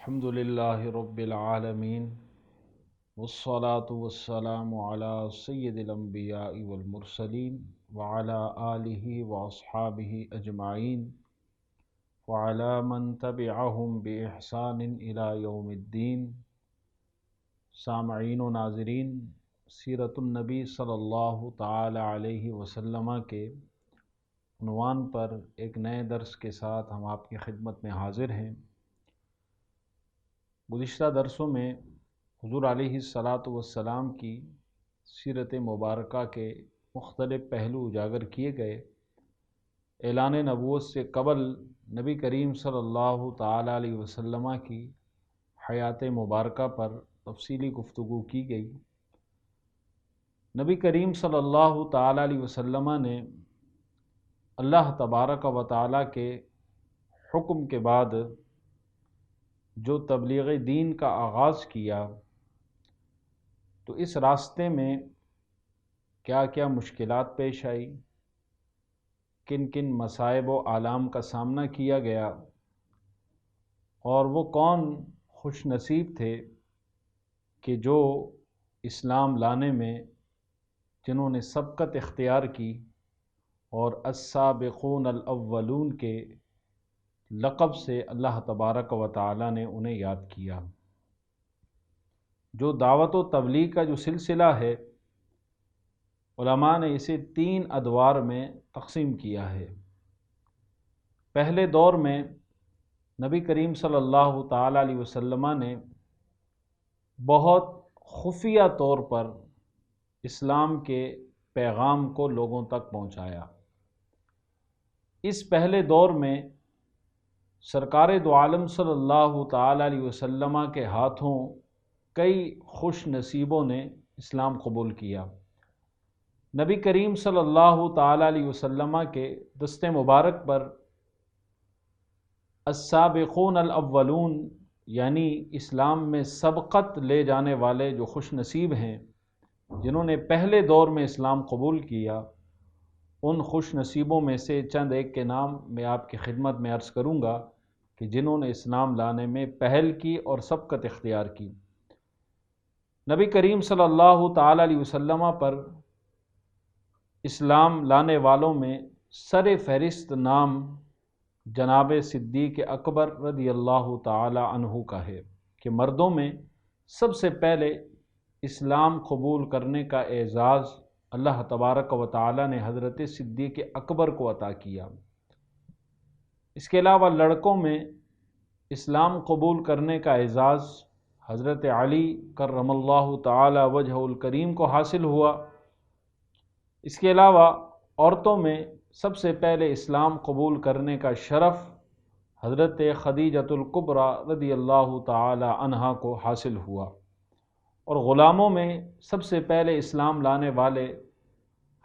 الحمد للہ رب العالمین والصلاة والسلام علی سید الانبیاء والمرسلین وعلی آلہ واصحابہ اجمعین وعلی من تبعہم بإحسان الی یوم الدین۔ سامعین و ناظرین، سیرت النبی صلی اللہ تعالی علیہ وسلم کے عنوان پر ایک نئے درس کے ساتھ ہم آپ کی خدمت میں حاضر ہیں۔ گزشتہ درسوں میں حضور علیہ الصلاۃ والسلام کی سیرت مبارکہ کے مختلف پہلو اجاگر کیے گئے۔ اعلان نبوت سے قبل نبی کریم صلی اللہ تعالی علیہ وسلم کی حیات مبارکہ پر تفصیلی گفتگو کی گئی۔ نبی کریم صلی اللہ تعالی علیہ وسلم نے اللہ تبارک و تعالی کے حکم کے بعد جو تبلیغ دین کا آغاز کیا، تو اس راستے میں کیا کیا مشکلات پیش آئی، کن کن مصائب و آلام کا سامنا کیا گیا، اور وہ کون خوش نصیب تھے کہ جو اسلام لانے میں جنہوں نے سبقت اختیار کی اور السابقون الاولون کے لقب سے اللہ تبارک و تعالی نے انہیں یاد کیا۔ جو دعوت و تبلیغ کا جو سلسلہ ہے، علماء نے اسے 3 ادوار میں تقسیم کیا ہے۔ پہلے دور میں نبی کریم صلی اللہ تعالی علیہ وسلم نے بہت خفیہ طور پر اسلام کے پیغام کو لوگوں تک پہنچایا۔ اس پہلے دور میں سرکار دو عالم صلی اللہ تعالی علیہ وسلم کے ہاتھوں کئی خوش نصیبوں نے اسلام قبول کیا۔ نبی کریم صلی اللہ تعالی علیہ وسلم کے دست مبارک پر السابقون الاولون، یعنی اسلام میں سبقت لے جانے والے جو خوش نصیب ہیں، جنہوں نے پہلے دور میں اسلام قبول کیا، ان خوش نصیبوں میں سے چند ایک کے نام میں آپ کی خدمت میں عرض کروں گا کہ جنہوں نے اسلام لانے میں پہل کی اور سبقت اختیار کی۔ نبی کریم صلی اللہ تعالی علیہ وسلم پر اسلام لانے والوں میں سر فہرست نام جناب صدیق اکبر رضی اللہ تعالی عنہ کا ہے کہ مردوں میں سب سے پہلے اسلام قبول کرنے کا اعزاز اللہ تبارک و تعالی نے حضرت صدیق اکبر کو عطا کیا۔ اس کے علاوہ لڑکوں میں اسلام قبول کرنے کا اعزاز حضرت علی کرم اللہ تعالی وجہ الکریم کو حاصل ہوا۔ اس کے علاوہ عورتوں میں سب سے پہلے اسلام قبول کرنے کا شرف حضرت خدیجۃ الکبریٰ رضی اللہ تعالی عنہا کو حاصل ہوا، اور غلاموں میں سب سے پہلے اسلام لانے والے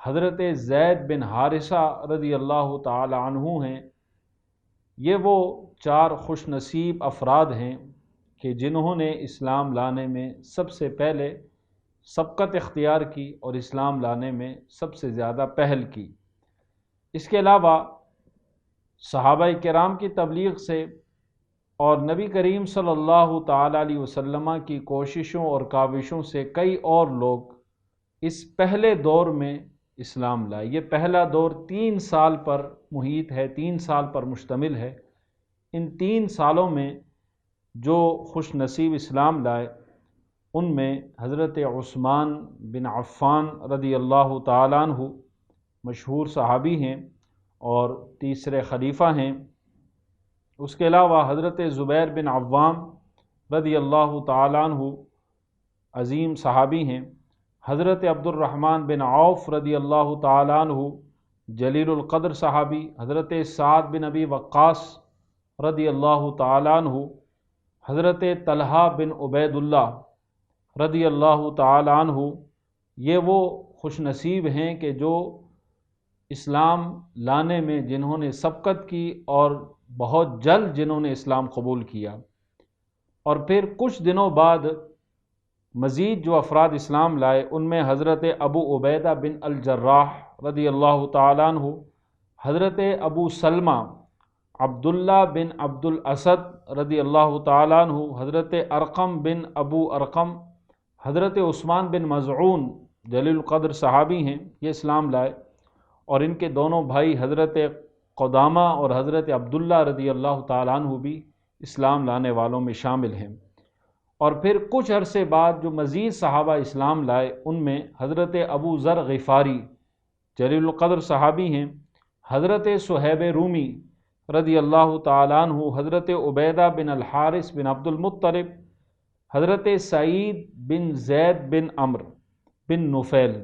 حضرت زید بن حارثہ رضی اللہ تعالی عنہ ہیں۔ یہ وہ 4 خوش نصیب افراد ہیں کہ جنہوں نے اسلام لانے میں سب سے پہلے سبقت اختیار کی اور اسلام لانے میں سب سے زیادہ پہل کی۔ اس کے علاوہ صحابہ کرام کی تبلیغ سے اور نبی کریم صلی اللہ تعالی علیہ وسلم کی کوششوں اور کاوشوں سے کئی اور لوگ اس پہلے دور میں اسلام لائے۔ یہ پہلا دور 3 سال پر محیط ہے، 3 سال پر مشتمل ہے۔ ان 3 سالوں میں جو خوش نصیب اسلام لائے، ان میں حضرت عثمان بن عفان رضی اللہ تعالیٰ عنہ مشہور صحابی ہیں اور تیسرے خلیفہ ہیں۔ اس کے علاوہ حضرت زبیر بن عوام رضی اللہ تعالیٰ عنہ عظیم صحابی ہیں۔ حضرت عبد الرحمن بن عوف رضی اللہ تعالیٰ عنہ جلیل القدر صحابی۔ حضرت سعد بن ابی وقاص رضی اللہ تعالیٰ عنہ۔ حضرت طلحہ بن عبید اللہ رضی اللہ تعالیٰ عنہ۔ یہ وہ خوش نصیب ہیں کہ جو اسلام لانے میں جنہوں نے سبقت کی اور بہت جلد جنہوں نے اسلام قبول کیا، اور پھر کچھ دنوں بعد مزید جو افراد اسلام لائے، ان میں حضرت ابو عبیدہ بن الجراح رضی اللہ تعالیٰ عنہ، حضرت ابو سلمہ عبداللہ بن عبد الاسد رضی اللہ تعالیٰ عنہ، حضرت ارقم بن ابو ارقم، حضرت عثمان بن مظعون جلیل القدر صحابی ہیں، یہ اسلام لائے، اور ان کے دونوں بھائی حضرت قدامہ اور حضرت عبداللہ رضی اللہ تعالیٰ عنہ بھی اسلام لانے والوں میں شامل ہیں۔ اور پھر کچھ عرصے بعد جو مزید صحابہ اسلام لائے ان میں حضرت ابو ذر غفاری جلیل القدر صحابی ہیں، حضرت صہیب رومی رضی اللہ تعالیٰ عنہ، حضرت عبیدہ بن الحارث بن عبد المطلب، حضرت سعید بن زید بن عمر بن نفیل،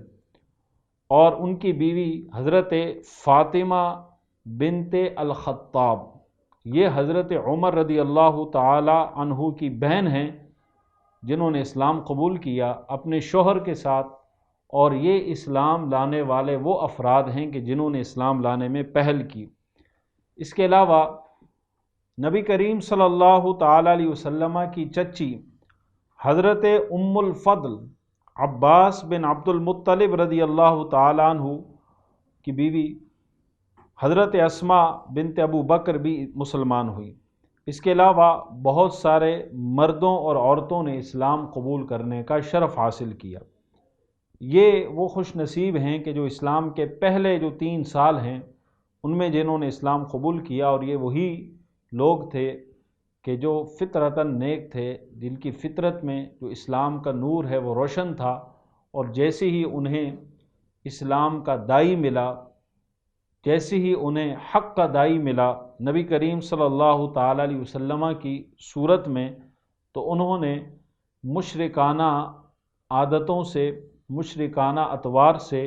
اور ان کی بیوی حضرت فاطمہ بنت الخطاب، یہ حضرت عمر رضی اللہ تعالی عنہ کی بہن ہیں جنہوں نے اسلام قبول کیا اپنے شوہر کے ساتھ، اور یہ اسلام لانے والے وہ افراد ہیں کہ جنہوں نے اسلام لانے میں پہل کی۔ اس کے علاوہ نبی کریم صلی اللہ تعالی علیہ وسلم کی چچی حضرت ام الفضل عباس بن عبد المطلب رضی اللہ تعالی عنہ کی بیوی حضرت اسماء بنت ابو بکر بھی مسلمان ہوئی۔ اس کے علاوہ بہت سارے مردوں اور عورتوں نے اسلام قبول کرنے کا شرف حاصل کیا۔ یہ وہ خوش نصیب ہیں کہ جو اسلام کے پہلے جو 3 سال ہیں ان میں جنہوں نے اسلام قبول کیا، اور یہ وہی لوگ تھے کہ جو فطرتاً نیک تھے، جن کی فطرت میں جو اسلام کا نور ہے وہ روشن تھا، اور جیسے ہی انہیں اسلام کا داعی ملا، جیسے ہی انہیں حق کا داعی ملا نبی کریم صلی اللہ تعالیٰ علیہ وسلم کی صورت میں، تو انہوں نے مشرکانہ عادتوں سے، مشرکانہ اطوار سے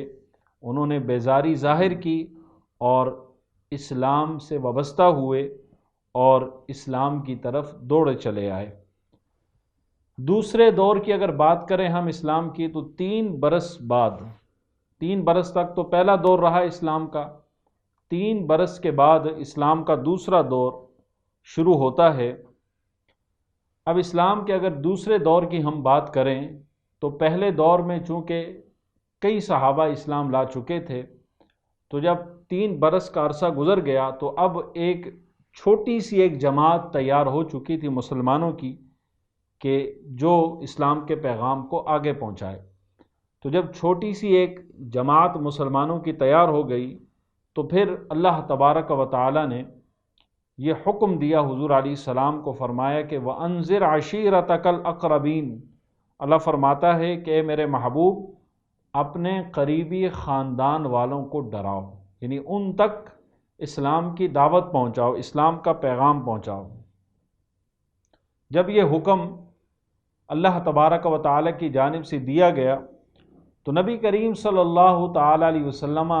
انہوں نے بیزاری ظاہر کی اور اسلام سے وابستہ ہوئے اور اسلام کی طرف دوڑے چلے آئے۔ دوسرے دور کی اگر بات کریں ہم اسلام کی، تو 3 برس بعد، 3 برس تک تو پہلا دور رہا اسلام کا، 3 برس کے بعد اسلام کا دوسرا دور شروع ہوتا ہے۔ اب اسلام کے اگر دوسرے دور کی ہم بات کریں تو پہلے دور میں چونکہ کئی صحابہ اسلام لا چکے تھے، تو جب 3 برس کا عرصہ گزر گیا تو اب ایک چھوٹی سی ایک جماعت تیار ہو چکی تھی مسلمانوں کی کہ جو اسلام کے پیغام کو آگے پہنچائے۔ تو جب چھوٹی سی ایک جماعت مسلمانوں کی تیار ہو گئی تو پھر اللہ تبارک و تعالی نے یہ حکم دیا حضور علیہ السلام کو، فرمایا کہ وَأَنذِرْ عَشِيرَتَكَ الْأَقْرَبِينَ، اللہ فرماتا ہے کہ اے میرے محبوب اپنے قریبی خاندان والوں کو ڈراؤ، یعنی ان تک اسلام کی دعوت پہنچاؤ، اسلام کا پیغام پہنچاؤ۔ جب یہ حکم اللہ تبارک و تعالی کی جانب سے دیا گیا تو نبی کریم صلی اللہ تعالی علیہ وسلم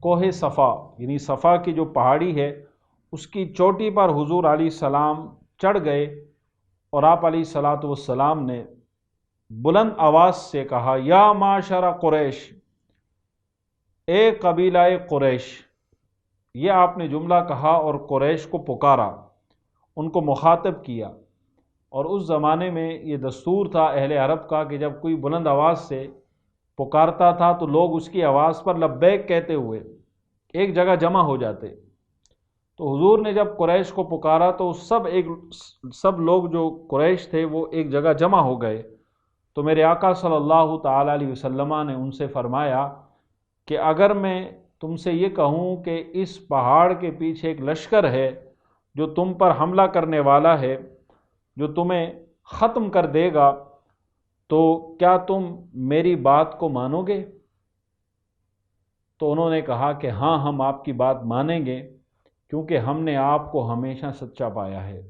کوہ صفا، یعنی صفا کی جو پہاڑی ہے اس کی چوٹی پر حضور علیہ السلام چڑھ گئے، اور آپ علیہ الصلاۃ والسلام نے بلند آواز سے کہا، یا معاشر قریش، اے قبیلہ قریش۔ یہ آپ نے جملہ کہا اور قریش کو پکارا، ان کو مخاطب کیا۔ اور اس زمانے میں یہ دستور تھا اہل عرب کا کہ جب کوئی بلند آواز سے پکارتا تھا تو لوگ اس کی آواز پر لبیک کہتے ہوئے ایک جگہ جمع ہو جاتے۔ تو حضور نے جب قریش کو پکارا تو سب لوگ جو قریش تھے وہ ایک جگہ جمع ہو گئے۔ تو میرے آقا صلی اللہ تعالی علیہ وسلم نے ان سے فرمایا کہ اگر میں تم سے یہ کہوں کہ اس پہاڑ کے پیچھے ایک لشکر ہے جو تم پر حملہ کرنے والا ہے، جو تمہیں ختم کر دے گا، تو کیا تم میری بات کو مانو گے؟ تو انہوں نے کہا کہ ہاں، ہم آپ کی بات مانیں گے، کیونکہ ہم نے آپ کو ہمیشہ سچا پایا ہے،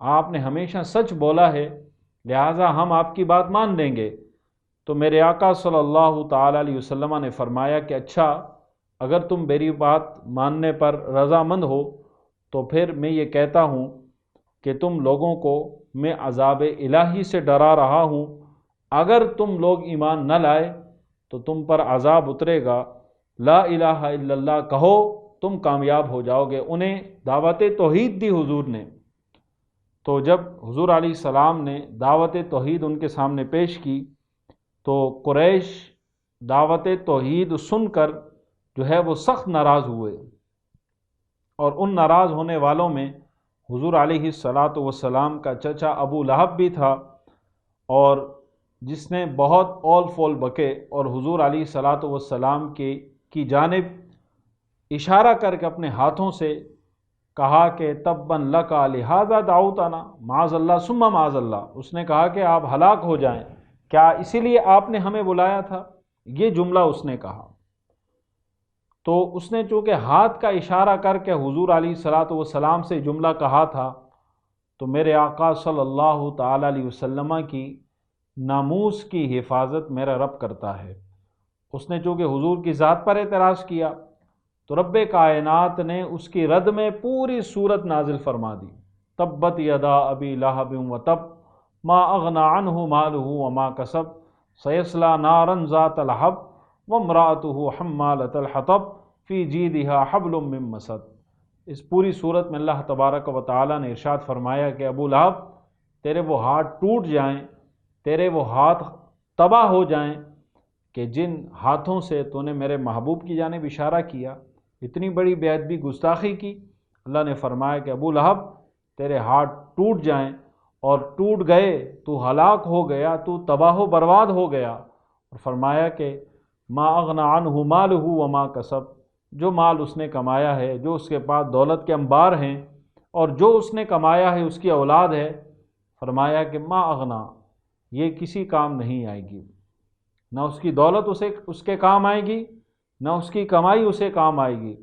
آپ نے ہمیشہ سچ بولا ہے، لہٰذا ہم آپ کی بات مان لیں گے۔ تو میرے آقا صلی اللہ تعالی علیہ وسلم نے فرمایا کہ اچھا، اگر تم میری بات ماننے پر رضامند ہو تو پھر میں یہ کہتا ہوں کہ تم لوگوں کو میں عذاب الہی سے ڈرا رہا ہوں، اگر تم لوگ ایمان نہ لائے تو تم پر عذاب اترے گا، لا الہ الا اللہ کہو تم کامیاب ہو جاؤ گے۔ انہیں دعوت توحید دی حضور نے۔ تو جب حضور علیہ السلام نے دعوت توحید ان کے سامنے پیش کی تو قریش دعوت توحید سن کر جو ہے وہ سخت ناراض ہوئے، اور ان ناراض ہونے والوں میں حضور علیہ الصلاۃ والسلام کا چچا ابو لہب بھی تھا، اور جس نے بہت اول فول بکے اور حضور علیہ الصلاۃ والسلام کی جانب اشارہ کر کے اپنے ہاتھوں سے کہا کہ تبا لکا لہذا دعوتنا، معاذ اللہ ثم معاذ اللہ، اس نے کہا کہ آپ ہلاک ہو جائیں، کیا اسی لیے آپ نے ہمیں بلایا تھا؟ یہ جملہ اس نے کہا۔ تو اس نے چونکہ ہاتھ کا اشارہ کر کے حضور علیہ الصلاۃ والسلام سے جملہ کہا تھا، تو میرے آقا صلی اللہ تعالیٰ علیہ وسلم کی ناموس کی حفاظت میرا رب کرتا ہے۔ اس نے چونکہ حضور کی ذات پر اعتراض کیا تو رب کائنات نے اس کی رد میں پوری صورت نازل فرما دی، تبت یدا ابی لہب وتب ما اغنی عنہ مالہ وما کسب سیصلی نارا ذات لہب وامرأتہ حمالۃ الحطب فی جیدہا حبل من مسد۔ اس پوری صورت میں اللہ تبارک و تعالی نے ارشاد فرمایا کہ ابو لہب، تیرے وہ ہاتھ ٹوٹ جائیں، تیرے وہ ہاتھ تباہ ہو جائیں کہ جن ہاتھوں سے تو نے میرے محبوب کی جانب اشارہ کیا۔ اتنی بڑی بے ادبی گستاخی کی، اللہ نے فرمایا کہ ابو لہب تیرے ہاتھ ٹوٹ جائیں، اور ٹوٹ گئے تو ہلاک ہو گیا، تو تباہ و برباد ہو گیا۔ اور فرمایا کہ ما اغنی عنہ مالہ وما کسب، جو مال اس نے کمایا ہے، جو اس کے پاس دولت کے انبار ہیں، اور جو اس نے کمایا ہے اس کی اولاد ہے، فرمایا کہ ما اغنی، یہ کسی کام نہیں آئے گی، نہ اس کی دولت اس کے کام آئے گی، نہ اس کی کمائی اسے کام آئے گی۔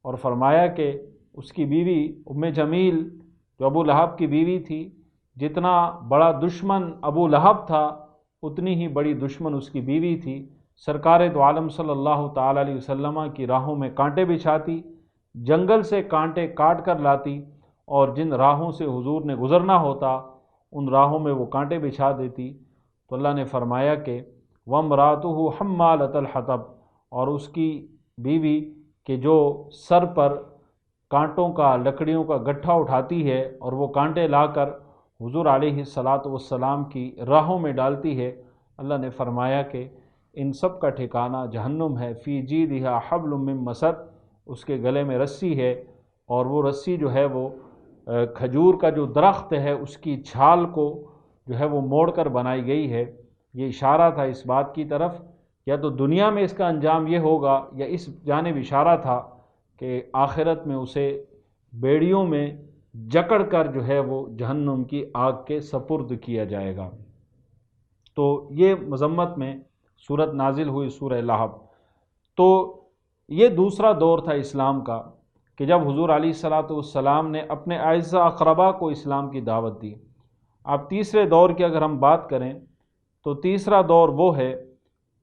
اور فرمایا کہ اس کی بیوی ام جمیل جو ابو لہب کی بیوی تھی، جتنا بڑا دشمن ابو لہب تھا اتنی ہی بڑی دشمن اس کی بیوی تھی۔ سرکار دو عالم صلی اللہ تعالیٰ علیہ وسلم کی راہوں میں کانٹے بچھاتی، جنگل سے کانٹے کاٹ کر لاتی، اور جن راہوں سے حضور نے گزرنا ہوتا ان راہوں میں وہ کانٹے بچھا دیتی۔ تو اللہ نے فرمایا کہ وامرأتہ حمالۃ الحطب، اور اس کی بیوی کہ جو سر پر کانٹوں کا، لکڑیوں کا گٹھا اٹھاتی ہے اور وہ کانٹے لا کر حضور علیہ الصلاۃ والسلام کی راہوں میں ڈالتی ہے، اللہ نے فرمایا کہ ان سب کا ٹھکانہ جہنم ہے، فی جیدہا حبل من مسد، اس کے گلے میں رسی ہے، اور وہ رسی جو ہے وہ کھجور کا جو درخت ہے اس کی چھال کو جو ہے وہ موڑ کر بنائی گئی ہے۔ یہ اشارہ تھا اس بات کی طرف، یا تو دنیا میں اس کا انجام یہ ہوگا، یا اس جانب اشارہ تھا کہ آخرت میں اسے بیڑیوں میں جکڑ کر جو ہے وہ جہنم کی آگ کے سپرد کیا جائے گا۔ تو یہ مذمت میں صورت نازل ہوئی سورہ لہب۔ تو یہ دوسرا دور تھا اسلام کا کہ جب حضور علیہ الصلاۃ والسلام نے اپنے اعزاء اقربا کو اسلام کی دعوت دی۔ اب تیسرے دور کی اگر ہم بات کریں تو تیسرا دور وہ ہے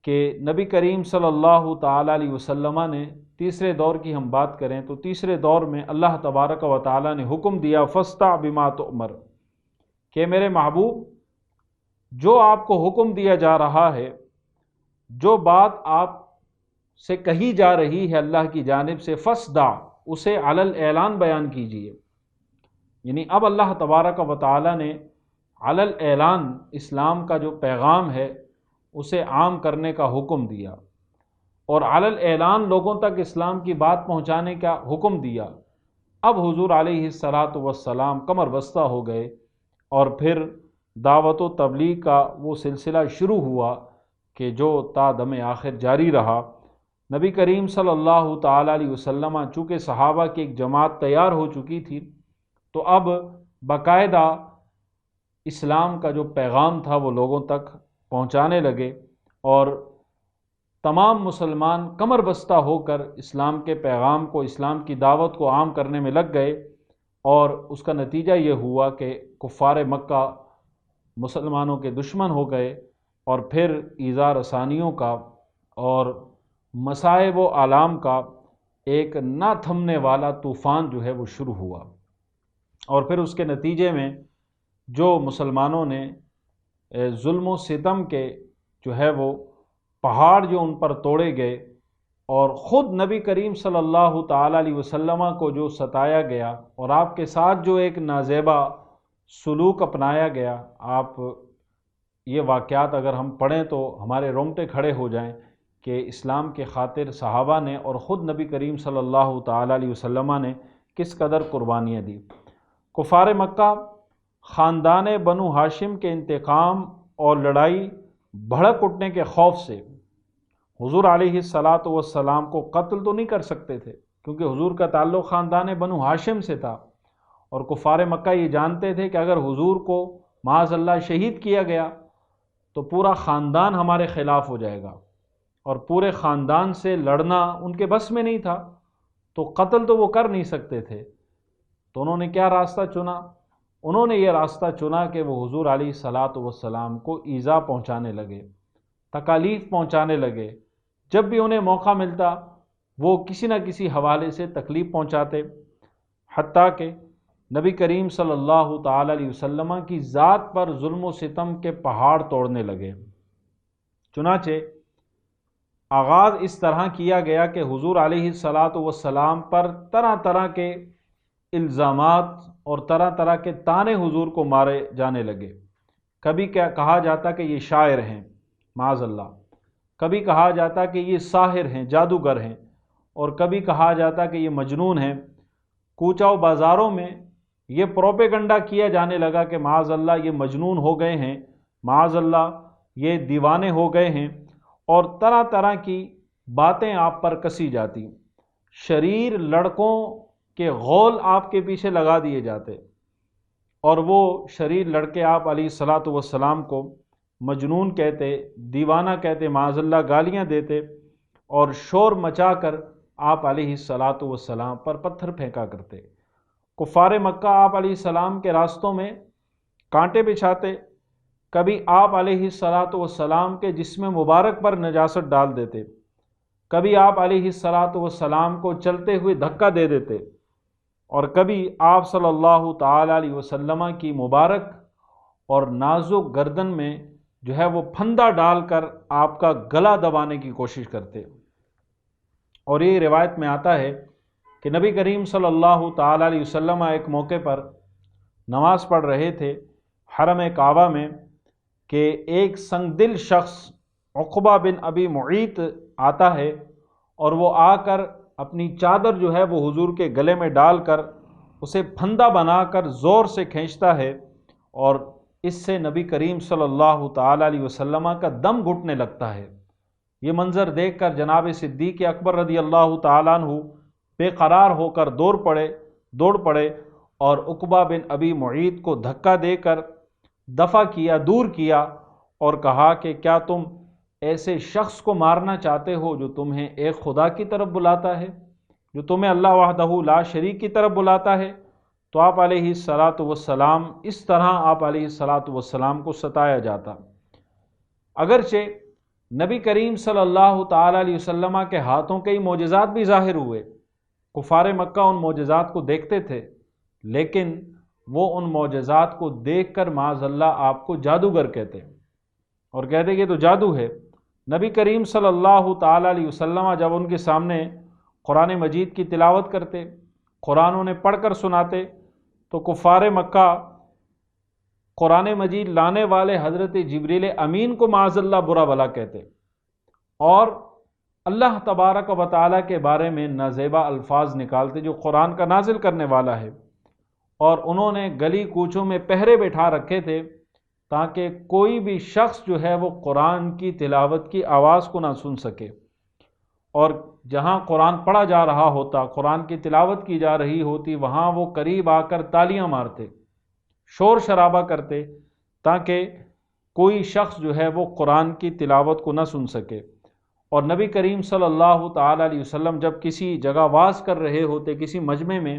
کہ نبی کریم صلی اللہ تعالیٰ علیہ وسلم نے، تیسرے دور کی ہم بات کریں تو تیسرے دور میں اللہ تبارک و تعالیٰ نے حکم دیا فاصدع بما تؤمر، کہ میرے محبوب جو آپ کو حکم دیا جا رہا ہے، جو بات آپ سے کہی جا رہی ہے اللہ کی جانب سے، فاصدع، اسے علی الاعلان بیان کیجیے۔ یعنی اب اللہ تبارک و تعالیٰ نے علی الاعلان اسلام کا جو پیغام ہے اسے عام کرنے کا حکم دیا، اور علی الاعلان لوگوں تک اسلام کی بات پہنچانے کا حکم دیا۔ اب حضور علیہ الصلاۃ والسلام کمر بستہ ہو گئے، اور پھر دعوت و تبلیغ کا وہ سلسلہ شروع ہوا کہ جو تا دم آخر جاری رہا۔ نبی کریم صلی اللہ تعالیٰ علیہ وسلم چونکہ صحابہ کی ایک جماعت تیار ہو چکی تھی، تو اب باقاعدہ اسلام کا جو پیغام تھا وہ لوگوں تک پہنچانے لگے، اور تمام مسلمان کمر بستہ ہو کر اسلام کے پیغام کو، اسلام کی دعوت کو عام کرنے میں لگ گئے، اور اس کا نتیجہ یہ ہوا کہ کفار مکہ مسلمانوں کے دشمن ہو گئے، اور پھر ایذا رسانیوں کا اور مصائب و آلام کا ایک نہ تھمنے والا طوفان جو ہے وہ شروع ہوا۔ اور پھر اس کے نتیجے میں جو مسلمانوں نے ظلم و ستم کے جو ہے وہ پہاڑ جو ان پر توڑے گئے، اور خود نبی کریم صلی اللہ تعالیٰ علیہ وسلم کو جو ستایا گیا، اور آپ کے ساتھ جو ایک نازیبا سلوک اپنایا گیا، آپ یہ واقعات اگر ہم پڑھیں تو ہمارے رونگٹے کھڑے ہو جائیں کہ اسلام کے خاطر صحابہ نے اور خود نبی کریم صلی اللہ تعالیٰ علیہ وسلم نے کس قدر قربانیاں دی۔ کفار مکہ خاندان بنو ہاشم کے انتقام اور لڑائی بھڑک اٹھنے کے خوف سے حضور علیہ الصلاۃ والسلام کو قتل تو نہیں کر سکتے تھے، کیونکہ حضور کا تعلق خاندان بنو ہاشم سے تھا، اور کفار مکہ یہ جانتے تھے کہ اگر حضور کو معاذ اللہ شہید کیا گیا تو پورا خاندان ہمارے خلاف ہو جائے گا، اور پورے خاندان سے لڑنا ان کے بس میں نہیں تھا، تو قتل تو وہ کر نہیں سکتے تھے۔ تو انہوں نے کیا راستہ چنا؟ انہوں نے یہ راستہ چنا کہ وہ حضور علیہ الصلاۃ والسلام کو ایذا پہنچانے لگے، تکالیف پہنچانے لگے۔ جب بھی انہیں موقع ملتا وہ کسی نہ کسی حوالے سے تکلیف پہنچاتے، حتیٰ کہ نبی کریم صلی اللہ تعالی علیہ وسلم کی ذات پر ظلم و ستم کے پہاڑ توڑنے لگے۔ چنانچہ آغاز اس طرح کیا گیا کہ حضور علیہ الصلاۃ والسلام پر طرح طرح کے الزامات اور طرح طرح کے طعنے حضور کو مارے جانے لگے۔ کبھی کیا کہا جاتا کہ یہ شاعر ہیں معاذ اللہ، کبھی کہا جاتا کہ یہ ساحر ہیں، جادوگر ہیں، اور کبھی کہا جاتا کہ یہ مجنون ہیں۔ کوچہ و بازاروں میں یہ پروپیگنڈا کیا جانے لگا کہ معاذ اللہ یہ مجنون ہو گئے ہیں، معاذ اللہ یہ دیوانے ہو گئے ہیں، اور طرح طرح کی باتیں آپ پر کسی جاتی۔ شریر لڑکوں کے غول آپ کے پیچھے لگا دیے جاتے، اور وہ شریر لڑکے آپ علیہ الصلاۃ والسلام کو مجنون کہتے، دیوانہ کہتے، معاذ اللہ گالیاں دیتے، اور شور مچا کر آپ علیہ الصلاۃ والسلام پر پتھر پھینکا کرتے۔ کفار مکہ آپ علیہ السلام کے راستوں میں کانٹے بچھاتے، کبھی آپ علیہ الصلاۃ والسلام کے جسم مبارک پر نجاست ڈال دیتے، کبھی آپ علیہ الصلاۃ والسلام کو چلتے ہوئے دھکا دے دیتے، اور کبھی آپ صلی اللہ تعالی علیہ وسلم کی مبارک اور نازک گردن میں جو ہے وہ پھندا ڈال کر آپ کا گلا دبانے کی کوشش کرتے۔ اور یہ روایت میں آتا ہے کہ نبی کریم صلی اللہ تعالی علیہ وسلم ایک موقع پر نماز پڑھ رہے تھے حرم کعبہ میں کہ ایک سنگ دل شخص عقبہ بن ابی معیط آتا ہے، اور وہ آ کر اپنی چادر جو ہے وہ حضور کے گلے میں ڈال کر اسے پھندا بنا کر زور سے کھینچتا ہے، اور اس سے نبی کریم صلی اللہ تعالی علیہ وسلم کا دم گھٹنے لگتا ہے۔ یہ منظر دیکھ کر جناب صدیق اکبر رضی اللہ تعالیٰ عنہ بے قرار ہو کر دوڑ پڑے اور عقبہ بن ابی معیط کو دھکا دے کر دفع کیا، دور کیا، اور کہا کہ کیا تم ایسے شخص کو مارنا چاہتے ہو جو تمہیں ایک خدا کی طرف بلاتا ہے، جو تمہیں اللہ وحدہ لا شریک کی طرف بلاتا ہے؟ تو آپ علیہ الصلاۃ والسلام اس طرح آپ علیہ الصلاۃ والسلام کو ستایا جاتا۔ اگرچہ نبی کریم صلی اللہ تعالی علیہ وسلم کے ہاتھوں کئی معجزات بھی ظاہر ہوئے، کفار مکہ ان معجزات کو دیکھتے تھے، لیکن وہ ان معجزات کو دیکھ کر معاذ اللہ آپ کو جادوگر کہتے اور کہتے کہ یہ تو جادو ہے۔ نبی کریم صلی اللہ تعالی علیہ وسلم جب ان کے سامنے قرآن مجید کی تلاوت کرتے، قرآن انہیں پڑھ کر سناتے، تو کفار مکہ قرآن مجید لانے والے حضرت جبریل امین کو معاذ اللہ برا بھلا کہتے، اور اللہ تبارک و تعالیٰ کے بارے میں نازیبا الفاظ نکالتے جو قرآن کا نازل کرنے والا ہے، اور انہوں نے گلی کوچوں میں پہرے بٹھا رکھے تھے تاکہ کوئی بھی شخص جو ہے وہ قرآن کی تلاوت کی آواز کو نہ سن سکے، اور جہاں قرآن پڑھا جا رہا ہوتا، قرآن کی تلاوت کی جا رہی ہوتی، وہاں وہ قریب آ کر تالیاں مارتے، شور شرابہ کرتے، تاکہ کوئی شخص جو ہے وہ قرآن کی تلاوت کو نہ سن سکے۔ اور نبی کریم صلی اللہ تعالی علیہ وسلم جب کسی جگہ واز کر رہے ہوتے، کسی مجمع میں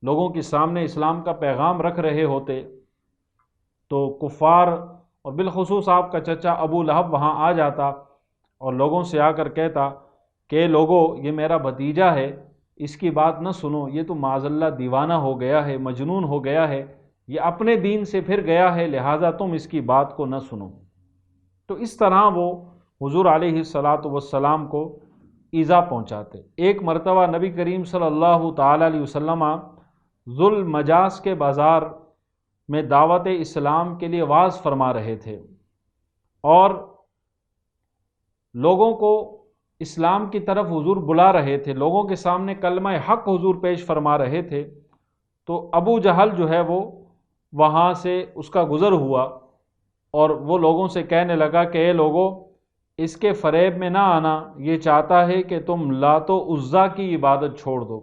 لوگوں کے سامنے اسلام کا پیغام رکھ رہے ہوتے، تو کفار اور بالخصوص آپ کا چچا ابو لہب وہاں آ جاتا اور لوگوں سے آ کر کہتا کہ لوگو یہ میرا بھتیجا ہے، اس کی بات نہ سنو، یہ تو معاذ اللہ دیوانہ ہو گیا ہے، مجنون ہو گیا ہے، یہ اپنے دین سے پھر گیا ہے، لہٰذا تم اس کی بات کو نہ سنو۔ تو اس طرح وہ حضور علیہ الصلاۃ والسلام کو ایذا پہنچاتے۔ ایک مرتبہ نبی کریم صلی اللہ تعالی علیہ وسلم ذو المجاز کے بازار میں دعوت اسلام کے لیے واعظ فرما رہے تھے، اور لوگوں کو اسلام کی طرف حضور بلا رہے تھے، لوگوں کے سامنے کلمہ حق حضور پیش فرما رہے تھے، تو ابو جہل جو ہے وہ وہاں سے اس کا گزر ہوا اور وہ لوگوں سے کہنے لگا کہ اے لوگو، اس کے فریب میں نہ آنا، یہ چاہتا ہے کہ تم لات و عزیٰ کی عبادت چھوڑ دو،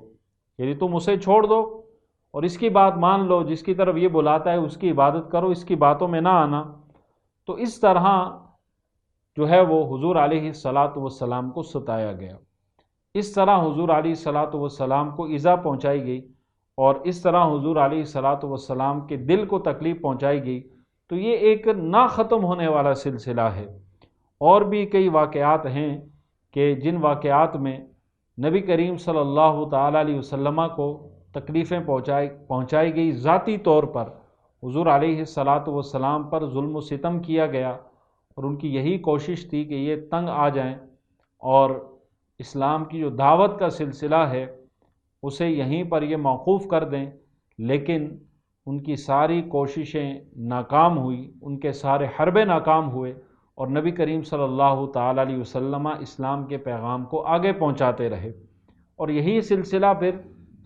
یعنی تم اسے چھوڑ دو اور اس کی بات مان لو، جس کی طرف یہ بلاتا ہے اس کی عبادت کرو، اس کی باتوں میں نہ آنا۔ تو اس طرح جو ہے وہ حضور علیہ الصلاۃ والسلام کو ستایا گیا، اس طرح حضور علیہ الصلاۃ والسلام کو ایذا پہنچائی گئی اور اس طرح حضور علیہ الصلاۃ والسلام کے دل کو تکلیف پہنچائی گئی۔ تو یہ ایک نہ ختم ہونے والا سلسلہ ہے۔ اور بھی کئی واقعات ہیں کہ جن واقعات میں نبی کریم صلی اللہ تعالیٰ علیہ وسلم کو تکلیفیں پہنچائی گئی، ذاتی طور پر حضور علیہ الصلاۃ والسلام پر ظلم و ستم کیا گیا، اور ان کی یہی کوشش تھی کہ یہ تنگ آ جائیں اور اسلام کی جو دعوت کا سلسلہ ہے اسے یہیں پر یہ موقوف کر دیں، لیکن ان کی ساری کوششیں ناکام ہوئی، ان کے سارے حربے ناکام ہوئے، اور نبی کریم صلی اللہ تعالیٰ علیہ وسلم اسلام کے پیغام کو آگے پہنچاتے رہے۔ اور یہی سلسلہ پھر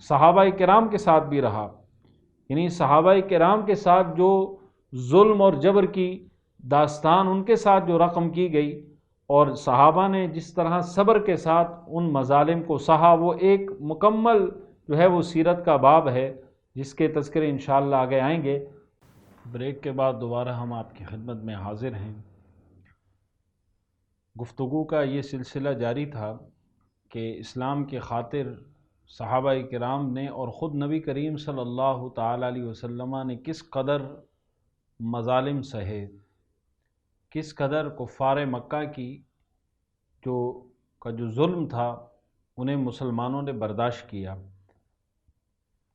صحابہ کرام کے ساتھ بھی رہا، یعنی صحابہ کرام کے ساتھ جو ظلم اور جبر کی داستان ان کے ساتھ جو رقم کی گئی، اور صحابہ نے جس طرح صبر کے ساتھ ان مظالم کو سہا، وہ ایک مکمل جو ہے وہ سیرت کا باب ہے جس کے تذکرے انشاءاللہ آگے آئیں گے۔ بریک کے بعد دوبارہ ہم آپ کی خدمت میں حاضر ہیں۔ گفتگو کا یہ سلسلہ جاری تھا کہ اسلام کی خاطر صحابہ کرام نے اور خود نبی کریم صلی اللہ تعالیٰ علیہ وسلم نے کس قدر مظالم سہے، کس قدر کفار مکہ کی جو ظلم تھا انہیں مسلمانوں نے برداشت کیا۔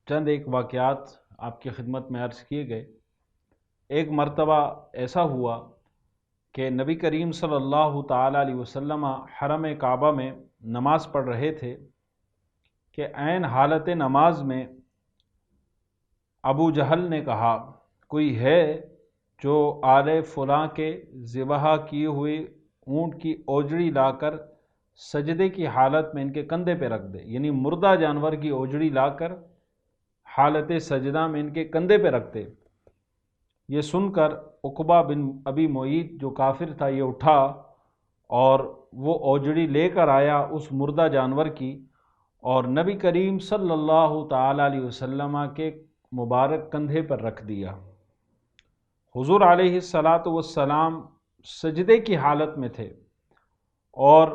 چند ایک واقعات آپ کی خدمت میں عرض کیے گئے۔ ایک مرتبہ ایسا ہوا کہ نبی کریم صلی اللہ تعالیٰ علیہ وسلم حرم کعبہ میں نماز پڑھ رہے تھے کہ عین حالت نماز میں ابو جہل نے کہا، کوئی ہے جو آل فلاں کے ذبح کیے ہوئے اونٹ کی اوجڑی لا کر سجدے کی حالت میں ان کے کندھے پہ رکھ دے، یعنی مردہ جانور کی اوجڑی لا کر حالت سجدہ میں ان کے کندھے پہ رکھ دے۔ یہ سن کر عقبہ بن ابی معیط جو کافر تھا یہ اٹھا اور وہ اوجڑی لے کر آیا اس مردہ جانور کی، اور نبی کریم صلی اللہ تعالیٰ علیہ وسلم کے مبارک کندھے پر رکھ دیا۔ حضور علیہ الصلاۃ والسلام سجدے کی حالت میں تھے اور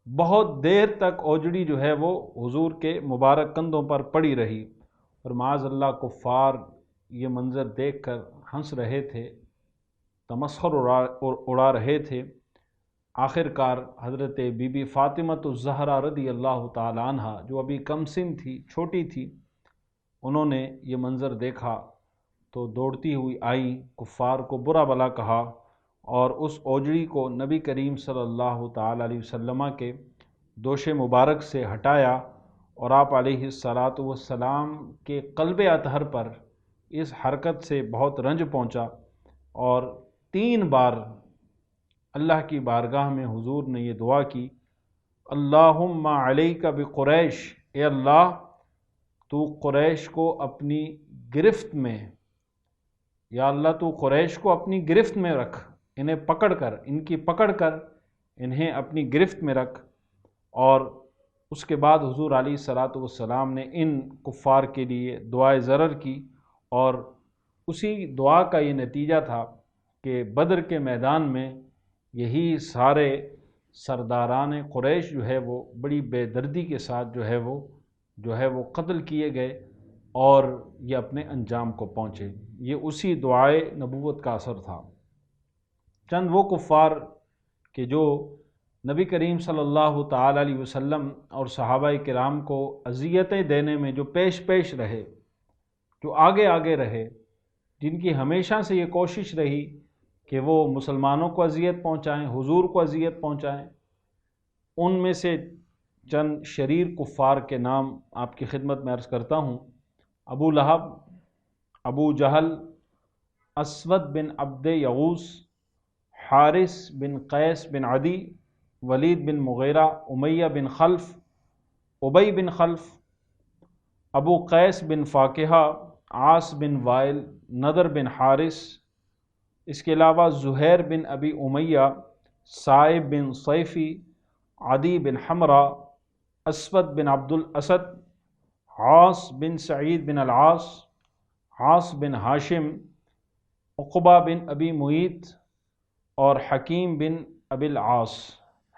بہت دیر تک اوجڑی جو ہے وہ حضور کے مبارک کندھوں پر پڑی رہی، اور معاذ اللہ کفار یہ منظر دیکھ کر ہنس رہے تھے، تمسخر اڑا رہے تھے۔ آخر کار حضرت بی بی فاطمۃ الزہرا رضی اللہ تعالی عنہ جو ابھی کم سن تھی، چھوٹی تھی، انہوں نے یہ منظر دیکھا تو دوڑتی ہوئی آئی، کفار کو برا بلا کہا اور اس اوجڑی کو نبی کریم صلی اللہ تعالی علیہ وسلم کے دوش مبارک سے ہٹایا، اور آپ علیہ الصلاۃ والسلام کے قلب اطہر پر اس حرکت سے بہت رنج پہنچا، اور 3 بار اللہ کی بارگاہ میں حضور نے یہ دعا کی، اللہم علیک بقریش، اے اللہ تو قریش کو اپنی گرفت میں، یا اللہ تو قریش کو اپنی گرفت میں رکھ، انہیں پکڑ کر، ان کی پکڑ کر انہیں اپنی گرفت میں رکھ۔ اور اس کے بعد حضور علیہ الصلاۃ والسلام نے ان کفار کے لیے دعائے ضرر کی، اور اسی دعا کا یہ نتیجہ تھا کہ بدر کے میدان میں یہی سارے سرداران قریش جو ہے وہ بڑی بے دردی کے ساتھ جو ہے وہ قتل کیے گئے اور یہ اپنے انجام کو پہنچے۔ یہ اسی دعائے نبوت کا اثر تھا۔ چند وہ کفار کہ جو نبی کریم صلی اللہ تعالیٰ علیہ وسلم اور صحابہ کرام کو اذیتیں دینے میں جو پیش رہے، جو آگے رہے، جن کی ہمیشہ سے یہ کوشش رہی کہ وہ مسلمانوں کو اذیت پہنچائیں، حضور کو اذیت پہنچائیں، ان میں سے چند شریر کفار کے نام آپ کی خدمت میں عرض کرتا ہوں۔ ابو لہب، ابو جہل، اسود بن عبد یغوث، حارث بن قیس بن عدی، ولید بن مغیرہ، امیہ بن خلف، ابی بن خلف، ابو قیس بن فاکہہ، عاص بن وائل، نضر بن حارث، اس کے علاوہ زہیر بن ابی امیہ، صائب بن صیفی، عدی بن حمرہ، اسود بن عبد الاسد، عاص بن سعید بن العاص، عاص بن ہاشم، عقبہ بن ابی معیط، اور حکیم بن ابی العاص،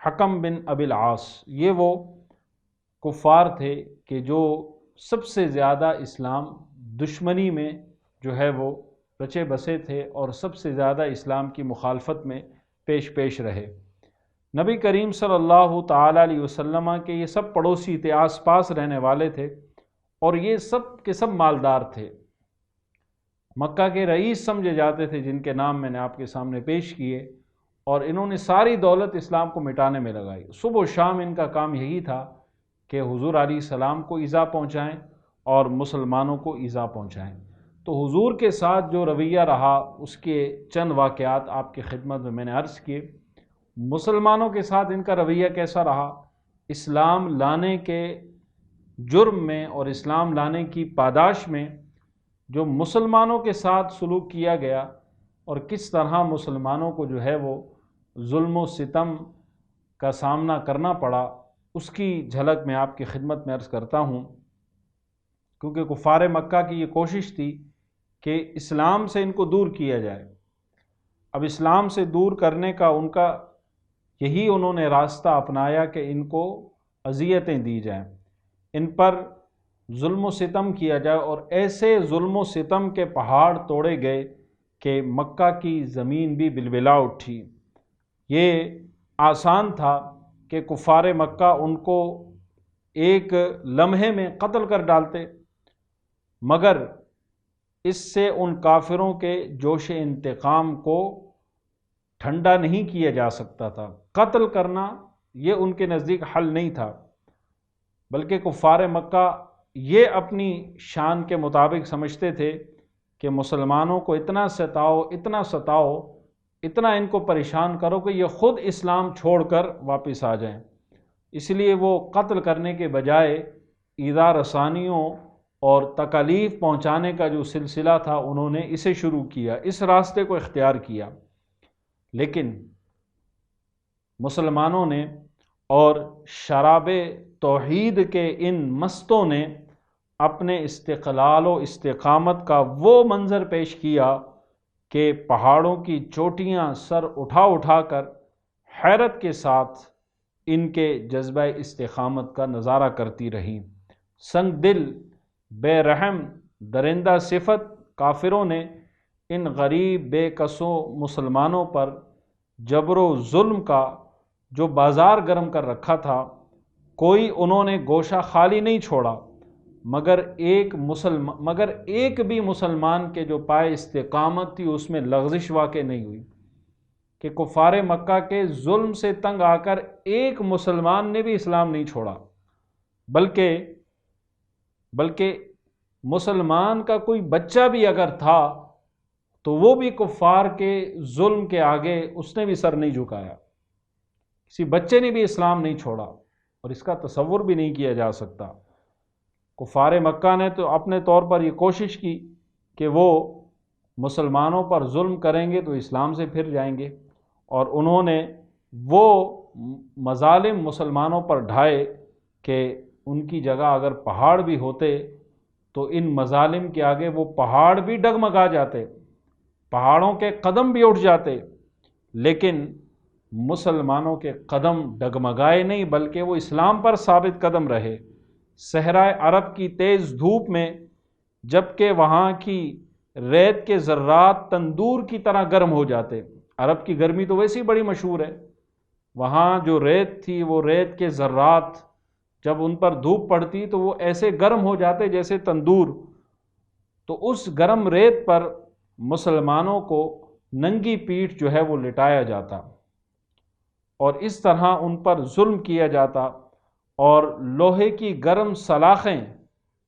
حکم بن ابی العاص۔ یہ وہ کفار تھے کہ جو سب سے زیادہ اسلام دشمنی میں جو ہے وہ رچے بسے تھے اور سب سے زیادہ اسلام کی مخالفت میں پیش رہے۔ نبی کریم صلی اللہ تعالیٰ علیہ وسلم کے یہ سب پڑوسی تھے، آس پاس رہنے والے تھے، اور یہ سب کے سب مالدار تھے، مکہ کے رئیس سمجھے جاتے تھے، جن کے نام میں نے آپ کے سامنے پیش کیے، اور انہوں نے ساری دولت اسلام کو مٹانے میں لگائی۔ صبح و شام ان کا کام یہی تھا کہ حضور علیہ السلام کو ایذا پہنچائیں اور مسلمانوں کو ایذا پہنچائیں۔ تو حضور کے ساتھ جو رویہ رہا اس کے چند واقعات آپ کی خدمت میں نے عرض کیے۔ مسلمانوں کے ساتھ ان کا رویہ کیسا رہا؟ اسلام لانے کے جرم میں اور اسلام لانے کی پاداش میں جو مسلمانوں کے ساتھ سلوک کیا گیا اور کس طرح مسلمانوں کو جو ہے وہ ظلم و ستم کا سامنا کرنا پڑا، اس کی جھلک میں آپ کی خدمت میں عرض کرتا ہوں، کیونکہ کفار مکہ کی یہ کوشش تھی کہ اسلام سے ان کو دور کیا جائے۔ اب اسلام سے دور کرنے کا ان کا یہی انہوں نے راستہ اپنایا کہ ان کو اذیتیں دی جائیں، ان پر ظلم و ستم کیا جائے، اور ایسے ظلم و ستم کے پہاڑ توڑے گئے کہ مکہ کی زمین بھی بلبلا اٹھی۔ یہ آسان تھا کہ کفار مکہ ان کو ایک لمحے میں قتل کر ڈالتے، مگر اس سے ان کافروں کے جوش انتقام کو ٹھنڈا نہیں کیا جا سکتا تھا۔ قتل کرنا یہ ان کے نزدیک حل نہیں تھا، بلکہ کفار مکہ یہ اپنی شان کے مطابق سمجھتے تھے کہ مسلمانوں کو اتنا ستاؤ، اتنا ستاؤ، اتنا ان کو پریشان کرو کہ یہ خود اسلام چھوڑ کر واپس آ جائیں۔ اس لیے وہ قتل کرنے کے بجائے ایذا رسانیوں اور تکالیف پہنچانے کا جو سلسلہ تھا انہوں نے اسے شروع کیا، اس راستے کو اختیار کیا۔ لیکن مسلمانوں نے اور شراب توحید کے ان مستوں نے اپنے استقلال و استقامت کا وہ منظر پیش کیا کہ پہاڑوں کی چوٹیاں سر اٹھا اٹھا کر حیرت کے ساتھ ان کے جذبہ استقامت کا نظارہ کرتی رہیں۔ سنگ دل، بے رحم، درندہ صفت کافروں نے ان غریب بے کسوں مسلمانوں پر جبر و ظلم کا جو بازار گرم کر رکھا تھا، کوئی انہوں نے گوشہ خالی نہیں چھوڑا، مگر ایک بھی مسلمان کے جو پائے استقامت تھی اس میں لغزش واقع نہیں ہوئی، کہ کفار مکہ کے ظلم سے تنگ آ کر ایک مسلمان نے بھی اسلام نہیں چھوڑا، بلکہ مسلمان کا کوئی بچہ بھی اگر تھا تو وہ بھی کفار کے ظلم کے آگے اس نے بھی سر نہیں جھکایا، کسی بچے نے بھی اسلام نہیں چھوڑا، اور اس کا تصور بھی نہیں کیا جا سکتا۔ کفار مکہ نے تو اپنے طور پر یہ کوشش کی کہ وہ مسلمانوں پر ظلم کریں گے تو اسلام سے پھر جائیں گے، اور انہوں نے وہ مظالم مسلمانوں پر ڈھائے کہ ان کی جگہ اگر پہاڑ بھی ہوتے تو ان مظالم کے آگے وہ پہاڑ بھی ڈگمگا جاتے، پہاڑوں کے قدم بھی اٹھ جاتے، لیکن مسلمانوں کے قدم ڈگمگائے نہیں، بلکہ وہ اسلام پر ثابت قدم رہے۔ صحرائے عرب کی تیز دھوپ میں جبکہ وہاں کی ریت کے ذرات تندور کی طرح گرم ہو جاتے، عرب کی گرمی تو ویسے ہی بڑی مشہور ہے، وہاں جو ریت تھی وہ ریت کے ذرات جب ان پر دھوپ پڑتی تو وہ ایسے گرم ہو جاتے جیسے تندور، تو اس گرم ریت پر مسلمانوں کو ننگی پیٹھ جو ہے وہ لٹایا جاتا، اور اس طرح ان پر ظلم کیا جاتا، اور لوہے کی گرم سلاخیں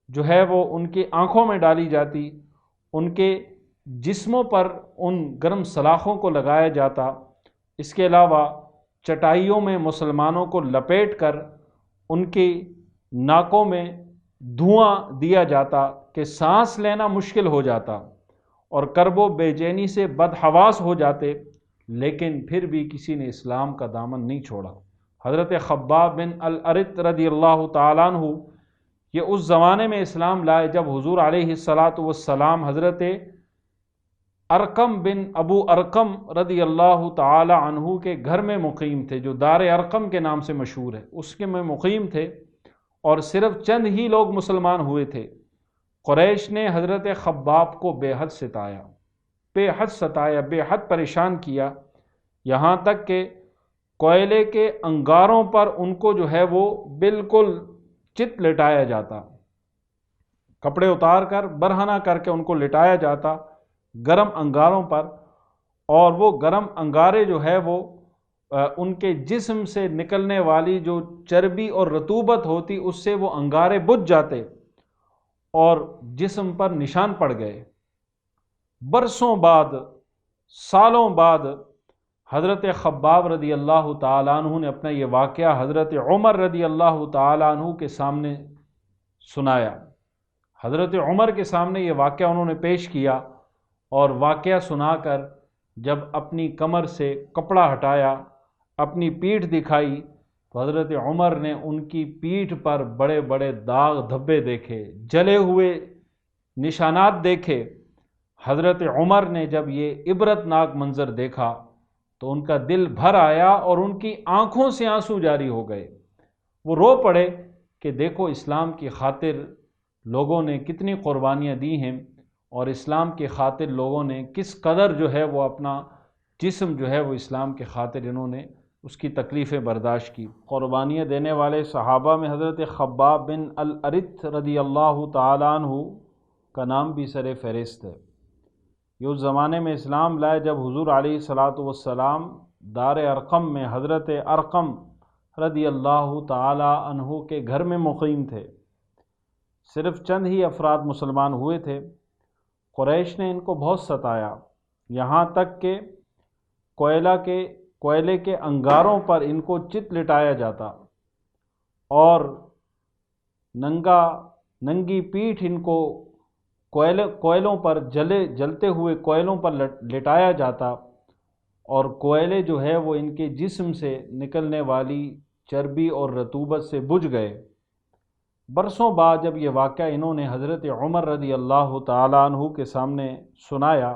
جو ہے وہ ان کی آنکھوں میں ڈالی جاتی، ان کے جسموں پر ان گرم سلاخوں کو لگایا جاتا۔ اس کے علاوہ چٹائیوں میں مسلمانوں کو لپیٹ کر ان کی ناکوں میں دھواں دیا جاتا کہ سانس لینا مشکل ہو جاتا اور کرب و بے چینی سے بدحواس ہو جاتے، لیکن پھر بھی کسی نے اسلام کا دامن نہیں چھوڑا۔ حضرت خباب بن الارت رضی اللہ تعالیٰ عنہ یہ اس زمانے میں اسلام لائے جب حضور علیہ السلام حضرت ارقم بن ابو ارقم رضی اللہ تعالی عنہ کے گھر میں مقیم تھے، جو دار ارقم کے نام سے مشہور ہے، اس کے میں مقیم تھے، اور صرف چند ہی لوگ مسلمان ہوئے تھے۔ قریش نے حضرت خباب کو بے حد ستایا، بے حد پریشان کیا، یہاں تک کہ کوئلے کے انگاروں پر ان کو جو ہے وہ بالکل چت لٹایا جاتا، کپڑے اتار کر برہنہ کر کے ان کو لٹایا جاتا گرم انگاروں پر، اور وہ گرم انگارے جو ہے وہ ان کے جسم سے نکلنے والی جو چربی اور رطوبت ہوتی اس سے وہ انگارے بجھ جاتے اور جسم پر نشان پڑ گئے۔ برسوں بعد، سالوں بعد حضرت خباب رضی اللہ تعالیٰ عنہ نے اپنا یہ واقعہ حضرت عمر رضی اللہ تعالیٰ عنہ کے سامنے سنایا۔ حضرت عمر کے سامنے یہ واقعہ انہوں نے پیش کیا، اور واقعہ سنا کر جب اپنی کمر سے کپڑا ہٹایا، اپنی پیٹھ دکھائی، تو حضرت عمر نے ان کی پیٹھ پر بڑے بڑے داغ دھبے دیکھے، جلے ہوئے نشانات دیکھے۔ حضرت عمر نے جب یہ عبرت ناک منظر دیکھا تو ان کا دل بھر آیا اور ان کی آنکھوں سے آنسو جاری ہو گئے۔ وہ رو پڑے کہ دیکھو اسلام کی خاطر لوگوں نے کتنی قربانیاں دی ہیں، اور اسلام کی خاطر لوگوں نے کس قدر جو ہے وہ اپنا جسم جو ہے وہ اسلام کے خاطر انہوں نے اس کی تکلیفیں برداشت کی۔ قربانیاں دینے والے صحابہ میں حضرت خباب بن الارت رضی اللہ تعالیٰ عنہ کا نام بھی سر فہرست ہے۔ یہ اس زمانے میں اسلام لائے جب حضور علیہ السلام دار ارقم میں حضرت ارقم رضی اللہ تعالیٰ عنہ کے گھر میں مقیم تھے۔ صرف چند ہی افراد مسلمان ہوئے تھے۔ قریش نے ان کو بہت ستایا، یہاں تک کہ کوئلے کے انگاروں پر ان کو چت لٹایا جاتا اور ننگی پیٹھ ان کو کوئلوں پر جلتے ہوئے کوئلوں پر لٹایا جاتا، اور کوئلے جو ہے وہ ان کے جسم سے نکلنے والی چربی اور رطوبت سے بجھ گئے۔ برسوں بعد جب یہ واقعہ انہوں نے حضرت عمر رضی اللہ تعالیٰ عنہ کے سامنے سنایا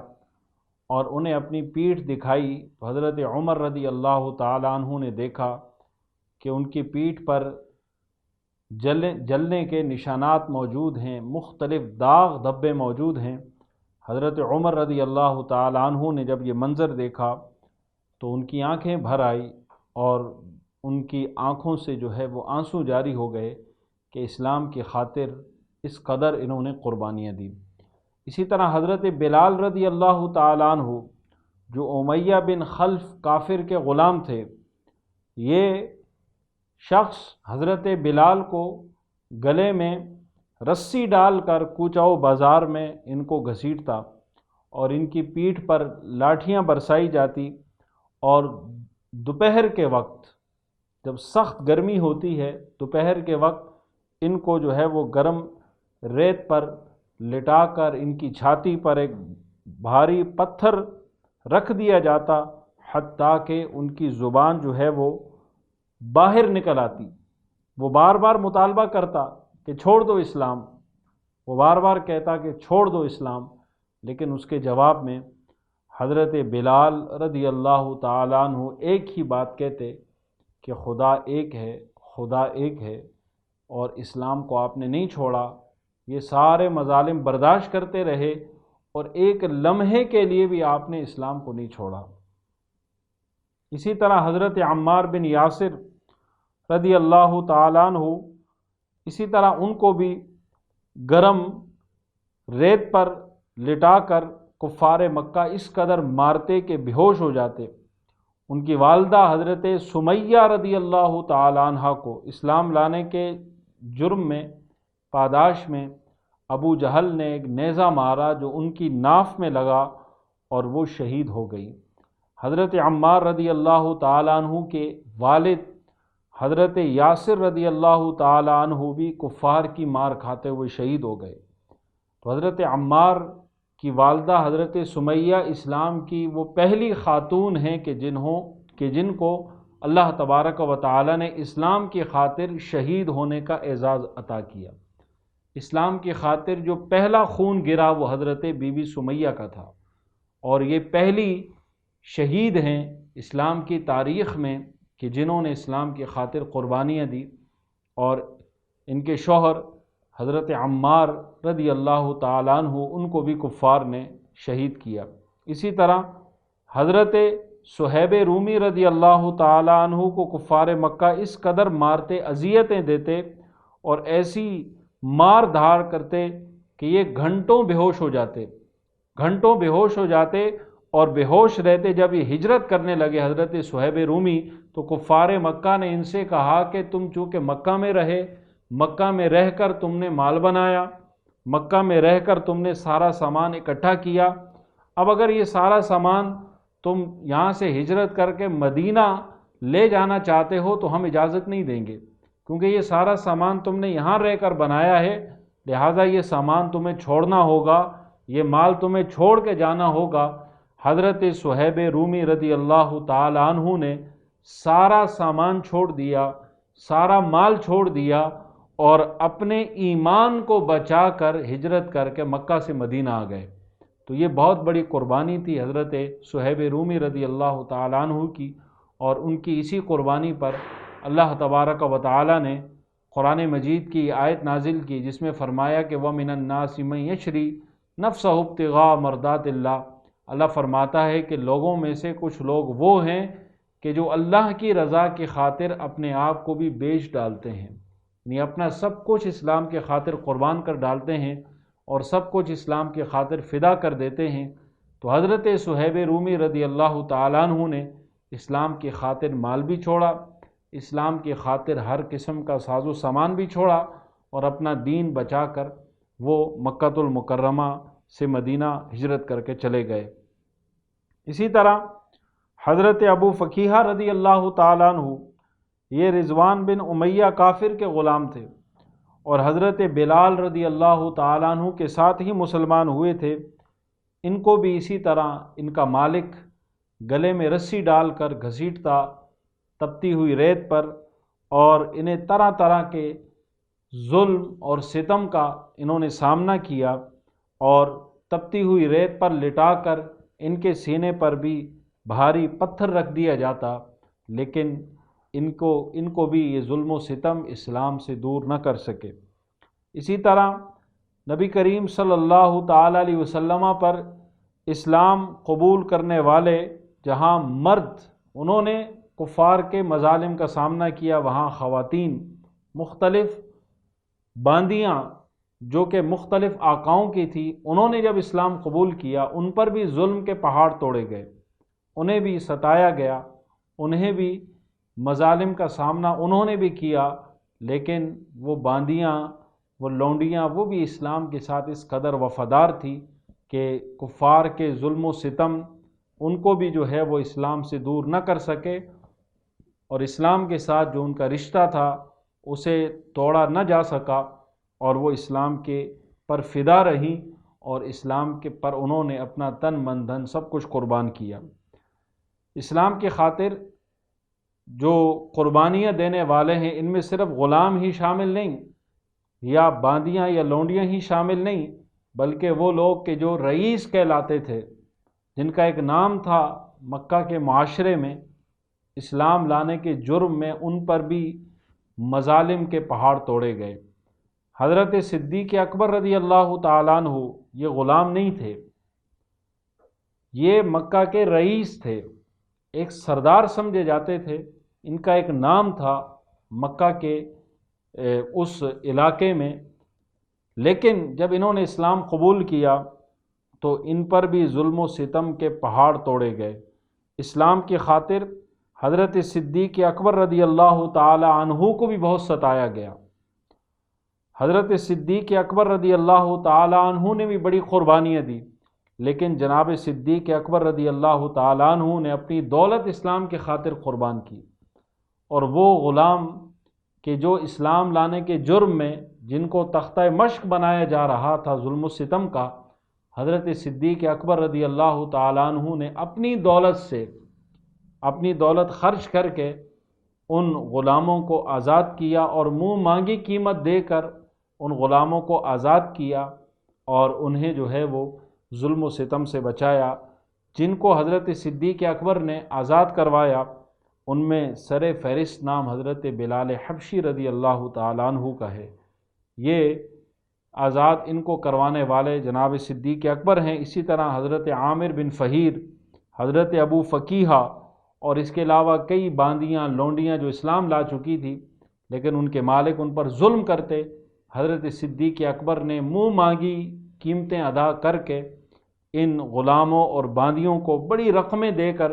اور انہیں اپنی پیٹھ دکھائی، تو حضرت عمر رضی اللہ تعالیٰ عنہ نے دیکھا کہ ان کی پیٹھ پر جلنے کے نشانات موجود ہیں، مختلف داغ دھبے موجود ہیں۔ حضرت عمر رضی اللہ تعالیٰ عنہ نے جب یہ منظر دیکھا تو ان کی آنکھیں بھر آئی اور ان کی آنکھوں سے جو ہے وہ آنسو جاری ہو گئے کہ اسلام کی خاطر اس قدر انہوں نے قربانیاں دی۔ اسی طرح حضرت بلال رضی اللہ تعالیٰ عنہ جو امیہ بن خلف کافر کے غلام تھے، یہ شخص حضرت بلال کو گلے میں رسی ڈال کر کوچہ و بازار میں ان کو گھسیٹتا اور ان کی پیٹھ پر لاٹھیاں برسائی جاتی، اور دوپہر کے وقت جب سخت گرمی ہوتی ہے، دوپہر کے وقت ان کو جو ہے وہ گرم ریت پر لٹا کر ان کی چھاتی پر ایک بھاری پتھر رکھ دیا جاتا، حتیٰ کہ ان کی زبان جو ہے وہ باہر نکل آتی۔ وہ بار بار مطالبہ کرتا کہ چھوڑ دو اسلام، وہ بار بار کہتا کہ چھوڑ دو اسلام، لیکن اس کے جواب میں حضرت بلال رضی اللہ تعالیٰ عنہ ایک ہی بات کہتے کہ خدا ایک ہے، خدا ایک ہے، اور اسلام کو آپ نے نہیں چھوڑا۔ یہ سارے مظالم برداشت کرتے رہے اور ایک لمحے کے لیے بھی آپ نے اسلام کو نہیں چھوڑا۔ اسی طرح حضرت عمار بن یاسر رضی اللہ تعالیٰ عنہ، اسی طرح ان کو بھی گرم ریت پر لٹا کر کفار مکہ اس قدر مارتے کہ بے ہوش ہو جاتے۔ ان کی والدہ حضرت سمیہ رضی اللہ تعالیٰ عنہ کو اسلام لانے کے جرم میں، پاداش میں، ابو جہل نے ایک نیزہ مارا جو ان کی ناف میں لگا اور وہ شہید ہو گئی۔ حضرت عمار رضی اللہ تعالیٰ عنہ کے والد حضرت یاسر رضی اللہ تعالیٰ عنہ بھی کفار کی مار کھاتے ہوئے شہید ہو گئے۔ تو حضرت عمار کی والدہ حضرت سمیہ اسلام کی وہ پہلی خاتون ہیں کہ جن کو اللہ تبارک و تعالی نے اسلام کی خاطر شہید ہونے کا اعزاز عطا کیا۔ اسلام کی خاطر جو پہلا خون گرا وہ حضرت بی بی سمیہ کا تھا، اور یہ پہلی شہید ہیں اسلام کی تاریخ میں کہ جنہوں نے اسلام کی خاطر قربانیاں دی، اور ان کے شوہر حضرت عمار رضی اللہ تعالیٰ عنہ ان کو بھی کفار نے شہید کیا۔ اسی طرح حضرت صہیب رومی رضی اللہ تعالیٰ عنہ کو کفار مکہ اس قدر مارتے، اذیتیں دیتے اور ایسی مار دھار کرتے کہ یہ گھنٹوں بے ہوش ہو جاتے اور بے ہوش رہتے۔ جب یہ ہجرت کرنے لگے حضرت صہیب رومی تو کفار مکہ نے ان سے کہا کہ تم چونکہ مکہ میں رہ کر تم نے مال بنایا، مکہ میں رہ کر تم نے سارا سامان اکٹھا کیا، اب اگر یہ سارا سامان تم یہاں سے ہجرت کر کے مدینہ لے جانا چاہتے ہو تو ہم اجازت نہیں دیں گے، کیونکہ یہ سارا سامان تم نے یہاں رہ کر بنایا ہے، لہٰذا یہ سامان تمہیں چھوڑنا ہوگا، یہ مال تمہیں چھوڑ کے جانا ہوگا۔ حضرت صہیب رومی رضی اللہ تعالی عنہ نے سارا سامان چھوڑ دیا، سارا مال چھوڑ دیا، اور اپنے ایمان کو بچا کر ہجرت کر کے مکہ سے مدینہ آ گئے۔ تو یہ بہت بڑی قربانی تھی حضرت صہیب رومی رضی اللہ تعالیٰ عنہ کی، اور ان کی اسی قربانی پر اللہ تبارک و تعالی نے قرآن مجید کی آیت نازل کی جس میں فرمایا کہ وَمِنَ النَّاسِ مَن يَشْرِي نَفْسَهُ ابْتِغَاءَ مَرْضَاتِ اللَّهِ۔ اللہ فرماتا ہے کہ لوگوں میں سے کچھ لوگ وہ ہیں کہ جو اللہ کی رضا کی خاطر اپنے آپ کو بھی بیچ ڈالتے ہیں، یعنی اپنا سب کچھ اسلام کے خاطر قربان کر ڈالتے ہیں اور سب کچھ اسلام کے خاطر فدا کر دیتے ہیں۔ تو حضرت صہیب رومی رضی اللہ تعالیٰ عنہ نے اسلام کی خاطر مال بھی چھوڑا، اسلام کی خاطر ہر قسم کا ساز و سامان بھی چھوڑا، اور اپنا دین بچا کر وہ مکہ المکرمہ سے مدینہ ہجرت کر کے چلے گئے۔ اسی طرح حضرت ابو فقیہہ رضی اللہ تعالیٰ عنہ، یہ رضوان بن امیہ کافر کے غلام تھے، اور حضرت بلال رضی اللہ تعالیٰ عنہ کے ساتھ ہی مسلمان ہوئے تھے۔ ان کو بھی اسی طرح ان کا مالک گلے میں رسی ڈال کر گھسیٹتا تپتی ہوئی ریت پر، اور انہیں طرح طرح کے ظلم اور ستم کا انہوں نے سامنا کیا، اور تپتی ہوئی ریت پر لٹا کر ان کے سینے پر بھی بھاری پتھر رکھ دیا جاتا، لیکن ان کو بھی یہ ظلم و ستم اسلام سے دور نہ کر سکے۔ اسی طرح نبی کریم صلی اللہ تعالی علیہ وسلم پر اسلام قبول کرنے والے جہاں مرد انہوں نے کفار کے مظالم کا سامنا کیا، وہاں خواتین مختلف باندیاں جو کہ مختلف آقاؤں کی تھی، انہوں نے جب اسلام قبول کیا ان پر بھی ظلم کے پہاڑ توڑے گئے، انہیں بھی ستایا گیا، انہیں بھی مظالم کا سامنا انہوں نے بھی کیا، لیکن وہ باندیاں، وہ لونڈیاں، وہ بھی اسلام کے ساتھ اس قدر وفادار تھی کہ کفار کے ظلم و ستم ان کو بھی جو ہے وہ اسلام سے دور نہ کر سکے، اور اسلام کے ساتھ جو ان کا رشتہ تھا اسے توڑا نہ جا سکا، اور وہ اسلام کے پر فدا رہیں، اور اسلام کے پر انہوں نے اپنا تن من دھن سب کچھ قربان کیا۔ اسلام کی خاطر جو قربانیاں دینے والے ہیں ان میں صرف غلام ہی شامل نہیں، یا باندیاں یا لونڈیاں ہی شامل نہیں، بلکہ وہ لوگ کہ جو رئیس کہلاتے تھے، جن کا ایک نام تھا مکہ کے معاشرے میں، اسلام لانے کے جرم میں ان پر بھی مظالم کے پہاڑ توڑے گئے۔ حضرت صدیق اکبر رضی اللہ تعالیٰ عنہ یہ غلام نہیں تھے، یہ مکہ کے رئیس تھے، ایک سردار سمجھے جاتے تھے، ان کا ایک نام تھا مکہ کے اس علاقے میں، لیکن جب انہوں نے اسلام قبول کیا تو ان پر بھی ظلم و ستم کے پہاڑ توڑے گئے۔ اسلام کی خاطر حضرت صدیق اکبر رضی اللہ تعالی عنہ کو بھی بہت ستایا گیا۔ حضرت صدیق اکبر رضی اللہ تعالی عنہ نے بھی بڑی قربانیاں دی، لیکن جناب صدیق اکبر رضی اللہ تعالیٰ عنہ نے اپنی دولت اسلام کی خاطر قربان کی، اور وہ غلام کہ جو اسلام لانے کے جرم میں جن کو تختہ مشق بنایا جا رہا تھا ظلم و ستم کا، حضرت صدیق اکبر رضی اللہ تعالیٰ عنہ نے اپنی دولت سے، اپنی دولت خرچ کر کے ان غلاموں کو آزاد کیا، اور منہ مانگی قیمت دے کر ان غلاموں کو آزاد کیا، اور انہیں جو ہے وہ ظلم و ستم سے بچایا۔ جن کو حضرت صدیق اکبر نے آزاد کروایا ان میں سر فہرست نام حضرت بلال حبشی رضی اللہ تعالیٰ عنہ کا ہے۔ یہ آزاد ان کو کروانے والے جناب صدیق اکبر ہیں۔ اسی طرح حضرت عامر بن فہیر، حضرت ابو فقیہہ، اور اس کے علاوہ کئی باندیاں لونڈیاں جو اسلام لا چکی تھی لیکن ان کے مالک ان پر ظلم کرتے، حضرت صدیق اکبر نے منہ مانگی قیمتیں ادا کر کے ان غلاموں اور باندیوں کو بڑی رقمیں دے کر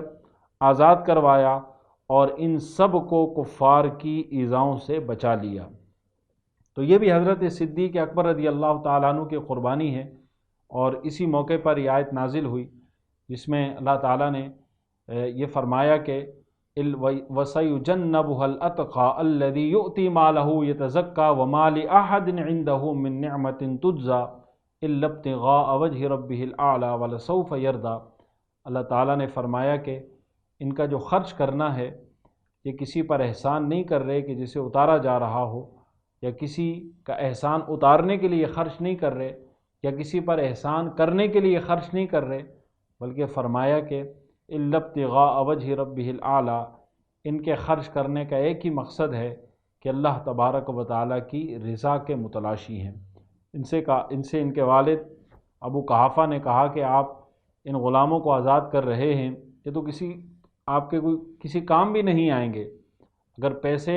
آزاد کروایا، اور ان سب کو کفار کی ایذاؤں سے بچا لیا۔ تو یہ بھی حضرت صدیق اکبر رضی اللہ تعالیٰ عنہ کی قربانی ہے، اور اسی موقع پر یہ آیت نازل ہوئی جس میں اللہ تعالیٰ نے یہ فرمایا کہ وَسَيُجَنَّبُهَا الْأَتْقَى الَّذِي يُؤْتِي مَالَهُ يَتَزَكَّى وَمَا لِأَحَدٍ عِندَهُ مِن نِّعْمَةٍ تُجْزَى إِلَّا ابْتِغَاءَ وَجْهِ رَبِّهِ الْأَعْلَى وَلَسَوْفَ يَرْضَى۔ اللہ تعالیٰ نے فرمایا کہ ان کا جو خرچ کرنا ہے یہ کسی پر احسان نہیں کر رہے کہ جسے اتارا جا رہا ہو، یا کسی کا احسان اتارنے کے لیے خرچ نہیں کر رہے، یا کسی پر احسان کرنے کے لیے خرچ نہیں کر رہے، بلکہ فرمایا کہ إِلَّا ابْتِغَاءَ وَجْهِ رَبِّهِ الْأَعْلَى، ان کے خرچ کرنے کا ایک ہی مقصد ہے کہ اللہ تبارک و تعالیٰ کی رضا کے متلاشی ہیں۔ ان سے ان کے والد ابو قحافہ نے کہا کہ آپ ان غلاموں کو آزاد کر رہے ہیں، یہ تو آپ کے کسی کام بھی نہیں آئیں گے، اگر پیسے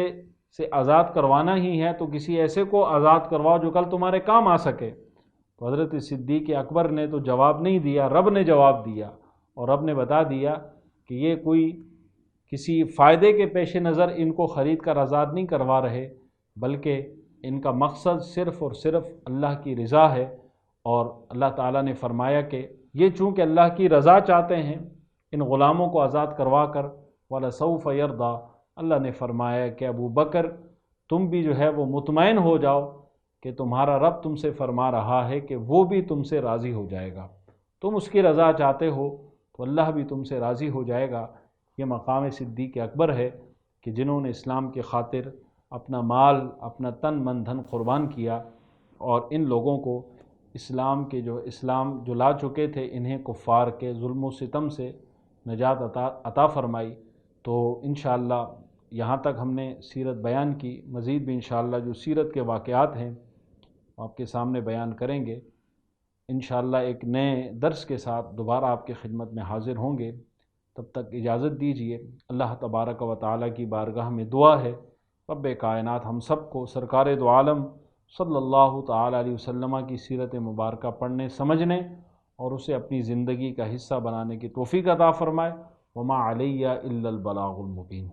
سے آزاد کروانا ہی ہے تو کسی ایسے کو آزاد کرواؤ جو کل تمہارے کام آ سکے۔ تو حضرت صدیق اکبر نے تو جواب نہیں دیا، رب نے جواب دیا، اور رب نے بتا دیا کہ یہ کوئی کسی فائدے کے پیش نظر ان کو خرید کر آزاد نہیں کروا رہے، بلکہ ان کا مقصد صرف اور صرف اللہ کی رضا ہے۔ اور اللہ تعالیٰ نے فرمایا کہ یہ چونکہ اللہ کی رضا چاہتے ہیں ان غلاموں کو آزاد کروا کر، وَلَسَوْفَ يَرْضَى، اللہ نے فرمایا کہ ابو بکر تم بھی جو ہے وہ مطمئن ہو جاؤ کہ تمہارا رب تم سے فرما رہا ہے کہ وہ بھی تم سے راضی ہو جائے گا، تم اس کی رضا چاہتے ہو تو اللہ بھی تم سے راضی ہو جائے گا۔ یہ مقام صدیق اکبر ہے کہ جنہوں نے اسلام کی خاطر اپنا مال، اپنا تن من دھن قربان کیا، اور ان لوگوں کو اسلام جو لا چکے تھے انہیں کفار کے ظلم و ستم سے نجات عطا فرمائی۔ تو انشاءاللہ یہاں تک ہم نے سیرت بیان کی، مزید بھی انشاءاللہ جو سیرت کے واقعات ہیں آپ کے سامنے بیان کریں گے۔ انشاءاللہ ایک نئے درس کے ساتھ دوبارہ آپ کی خدمت میں حاضر ہوں گے، تب تک اجازت دیجیے۔ اللہ تبارک و تعالیٰ کی بارگاہ میں دعا ہے رب کائنات ہم سب کو سرکار دو عالم صلی اللہ تعالیٰ علیہ وسلم کی سیرت مبارکہ پڑھنے، سمجھنے اور اسے اپنی زندگی کا حصہ بنانے کی توفیق عطا فرمائے۔ وما علیہ الا البلاغ المبین۔